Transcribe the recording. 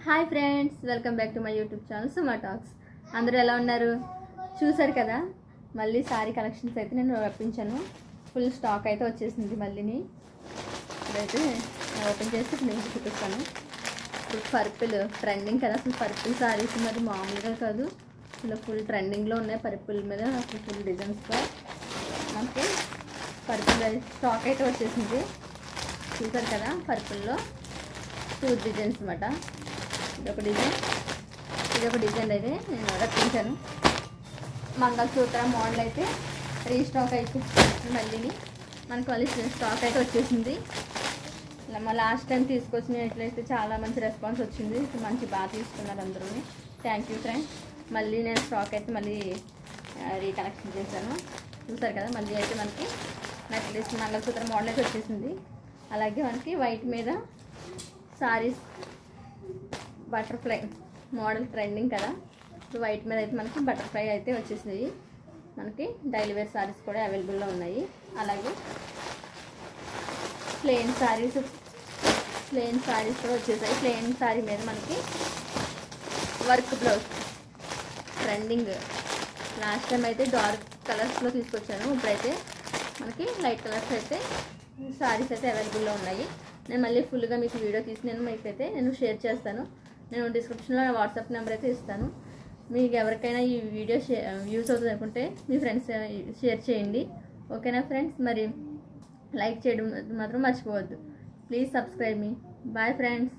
Hi friends, welcome back to my YouTube channel Suma talks. అందరూ ఎలా ఉన్నారు? చూసారు కదా, మళ్ళీ సారీ కలెక్షన్స్ అయితే నేను రప్పించాను. ఫుల్ స్టాక్ అయితే వచ్చేసింది. మళ్ళీని ఇదైతే ఓపెన్ చేసి నేను చూపిస్తాను. ఇప్పుడు పర్పుల్ ట్రెండింగ్ కదా, అసలు పర్పుల్ సారీస్ మరి మామూలుగా కాదు, ఇలా ఫుల్ ట్రెండింగ్లో ఉన్నాయి. పర్పుల్ మీద అసలు ఫుల్ డిజైన్స్తో మనకి పర్పుల్ స్టాక్ అయితే వచ్చేసింది. చూసారు కదా, పర్పుల్లో 2 డిజైన్స్ అన్నమాట. ఇదొక డిజైన్ అయితే నేను రప్పించాను. మంగళసూత్ర మోడల్ అయితే రీస్టాక్ అయితే మళ్ళీ మనకు మళ్ళీ స్టాక్ అయితే వచ్చేసింది. మా లాస్ట్ టైం తీసుకొచ్చినట్లయితే చాలా మంచి రెస్పాన్స్ వచ్చింది. మంచి బాగా తీసుకున్నారు అందరూ. Thank you friends. మళ్ళీ నేను స్టాక్ అయితే మళ్ళీ రీకలెక్షన్ చేశాను. చూసారు కదా, మళ్ళీ అయితే మనకి నెక్లెస్ మంగళసూత్ర మోడల్ అయితే వచ్చేసింది. అలాగే మనకి వైట్ మీద సారీస్ బటర్ఫ్లై మోడల్ ట్రెండింగ్ కదా, ఇప్పుడు వైట్ మీద అయితే మనకి బటర్ఫ్లై అయితే వచ్చేసినాయి. మనకి డైలీ వేర్ సారీస్ కూడా అవైలబుల్లో ఉన్నాయి. అలాగే ప్లెయిన్ సారీస్ కూడా వచ్చేసాయి. ప్లెయిన్ సారీ మీద మనకి work blouse trending. Last time అయితే డార్క్ కలర్స్లో తీసుకొచ్చాను. ఇప్పుడైతే మనకి లైట్ కలర్స్ అయితే సారీస్ అయితే అవైలబుల్లో ఉన్నాయి. నేను మళ్ళీ ఫుల్గా మీకు వీడియో తీసి నేను షేర్ చేస్తాను. నేను డిస్క్రిప్షన్లో వాట్సాప్ నెంబర్ అయితే ఇస్తాను. మీకు ఎవరికైనా ఈ వీడియో యూస్ అవుతుంది అనుకుంటే మీ ఫ్రెండ్స్ షేర్ చేయండి. ఓకేనా ఫ్రెండ్స్? మరి లైక్ చేయడం మాత్రం మర్చిపోవద్దు. ప్లీజ్ సబ్స్క్రైబ్ మీ. Bye friends.